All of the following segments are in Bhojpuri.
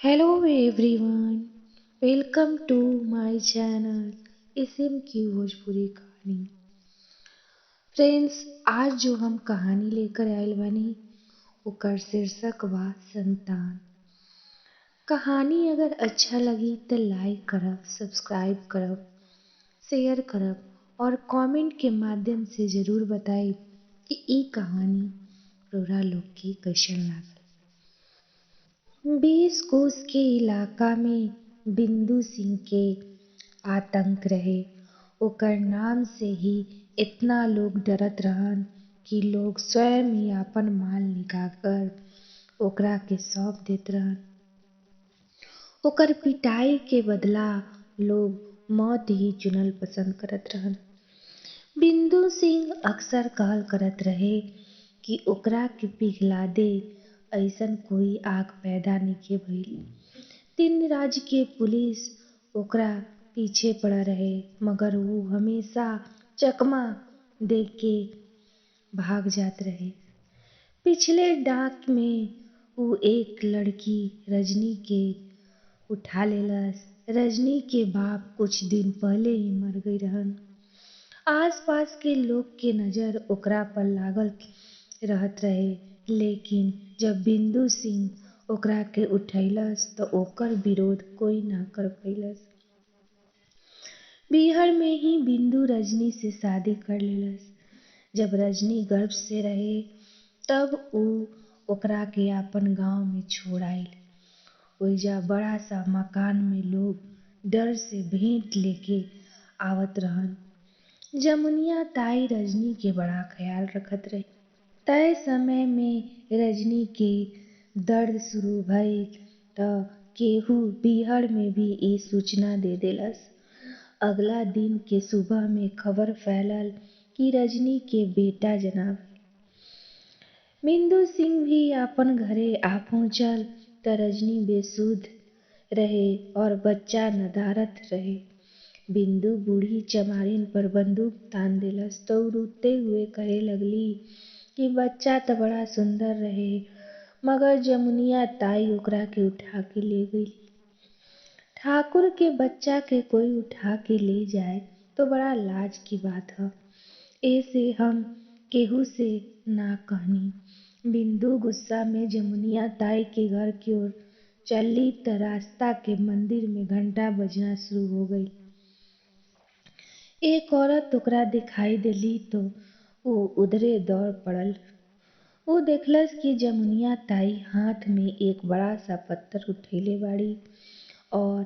Hello everyone, welcome to my channel इसम की भोजपुरी कहानी। फ्रेंड्स, आज जो हम कहानी लेकर आयल बानी ओकर शीर्षक बा संतान। कहानी अगर अच्छा लगी तो लाइक करब, सब्सक्राइब करब, शेयर करब और कमेंट के माध्यम से जरूर बताई कि ई कहानी रउरा लोग के कैसन लागल। 20 कोस के इलाका में बिंदु सिंह के आतंक रहे। ओकर नाम से ही इतना लोग डरत रहन कि लोग स्वयं ही आपन माल निकाल ओकरा के सौंप देत रहन। ओकर पिटाई के बदला लोग मौत ही चुनल पसंद करत रहन। बिंदु सिंह अक्सर कहल करत रहे कि ओकरा के पिघला दे ऐसन कोई आग पैदा नइखे भइल। तीन राज्य के पुलिस ओकरा पीछे पड़ल रहे मगर ऊ हमेशा चकमा दे के भाग जात रहे। पिछले डाक में ऊ एक लड़की रजनी के उठा लेलस। रजनी के बाप कुछ दिन पहले ही मर गई रहन। आस-पास के लोग के नजर ओकरा पर लागल रहत रहे, लेकिन जब बिंदु सिंह ओकरा के उठैलस त ओकर विरोध कोई ना कर पैलस। बिहार में ही बिंदु रजनी से शादी कर लेलस। जब रजनी गर्भ से रहे तब ऊ ओकरा के आपन गांव में छोड़ आइल। ओइजा बड़ा सा मकान में लोग डर से भेंट लेके आवत रहन। जमुनिया ताई रजनी के बड़ा ख्याल रखत रही। तय समय में रजनी के दर्द शुरू भइल त केहू बिहड़ में भी ई सूचना दे देलस। अगला दिन के सुबह में खबर फैलल कि रजनी के बेटा जना भइल। बिंदु सिंह भी आपन घरे आ पहुंचल त रजनी बेसुध रहे और बच्चा नदारत रहे। बिंदु बूढ़ी चमारिन पर बंदूक तान देलस त ऊ रोते हुए कहे लगली कि बच्चा त बड़ा सुंदर रहे मगर जमुनिया ताई ओकरा के उठा के ले गईली। ठाकुर के बच्चा के कोई उठा के ले जाए तो बड़ा लाज की बात ह। एसे हम केहू से ना कहनी। बिंदु गुस्सा में जमुनिया ताई के घर की ओर चलली त रास्ता के मंदिर में घंटा बजना शुरू हो गईल। एक औरत ओकरा दिखाई देली तो ऊ उधरे दौड़ पड़ल। ऊ देखलस कि जमुनिया ताई हाथ में एक बड़ा सा पत्थर उठइले बाड़ी और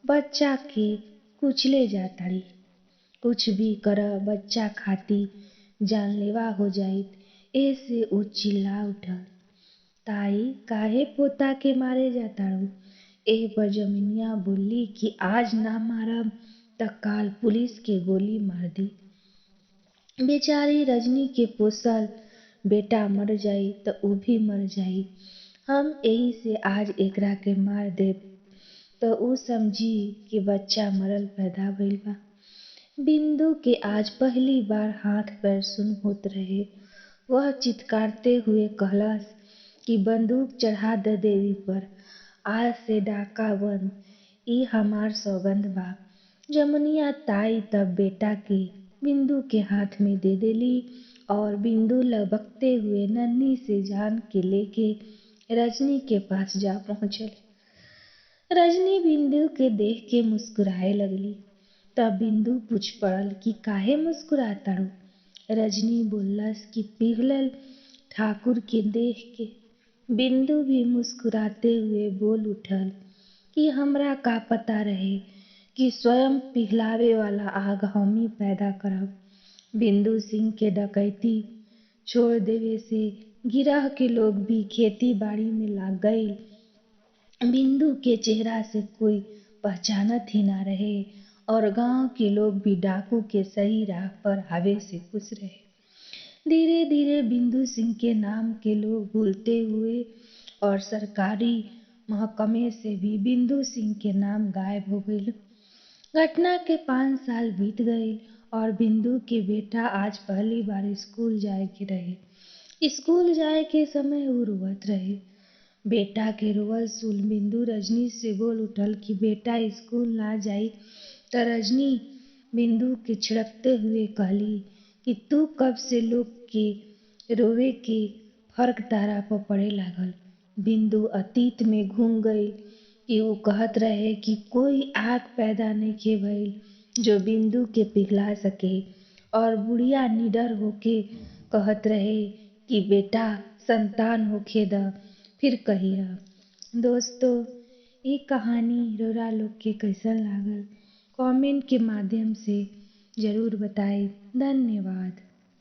बच्चा के कुचले जाताड़ी। कुछ भी करह बच्चा खातिर जानलेवा हो जाइत एसे ऊ चिल्ला उठल, ताई काहे पोता के मारे जाताड़ू? एह पर जमुनिया बोलली कि आज ना मारब त काल पुलिस के गोली मार दी। बेचारी रजनी के पोसल बेटा मर जाई त ऊ भी मर जाई। हम एही से आज एकरा के मार देब त ऊ समझी कि बच्चा मरल पैदा भइल बा। बिंदु के आज पहली बार हाथ पैर सुन होत रहे। वह चित्कारते हुए कहलस कि बंदूक चढ़ा द देवी पर। आज से डाका बंद। ई हमार सौगंध बा। जमुनिया ताई तब बेटा के बिंदु के हाथ में दे देली और बिंदु लबकते हुए नन्ही से जान के लेके रजनी के पास जा पहुंचल। रजनी बिंदु के देख के मुस्कुराए लगली। तब बिंदु पूछ पड़ल कि काहे मुस्कुराताड़ू? रजनी बोललस कि पिघलल ठाकुर के देख के। बिंदु भी मुस्कुराते हुए बोल उठल कि हमरा का पता रहे कि स्वयं पिघलावे वाला आग हम ही पैदा करब। बिंदु सिंह के डकैती छोड़ देवे से गिरह के लोग भी खेती बाड़ी में लाग गईल। बिंदु के चेहरा से कोई पहचानत ही ना रहे और गांव के लोग भी डाकू के सही राह पर आवे से खुश रहे। धीरे धीरे बिंदु सिंह के नाम के लोग भूलते हुए और सरकारी महकमे से भी बिंदु सिंह के नाम गायब हो गईल। घटना के 5 साल बीत गईल और बिंदु के बेटा आज पहली बार स्कूल जाए के रहे। स्कूल जाए के समय ऊ रोवत रहे। बेटा के रोवल सुन बिंदु रजनी से बोल उठल कि बेटा स्कूल ना जाई। त रजनी बिंदु के छिड़कते हुए कहली कि तू कब से लोग के रोवे के फर्क तारा पर पड़े लागल। बिंदु अतीत में घूम गई कि वो कहत रहे कि कोई आग पैदा नइखे भइल जो बिंदु के पिघला सके, और बुढ़िया निडर होके कहत रहे कि बेटा संतान होखे द फिर कहिया। दोस्तों, ये कहानी रउरा लोग के कैसन लागल कमेंट के माध्यम से जरूर बताई। धन्यवाद।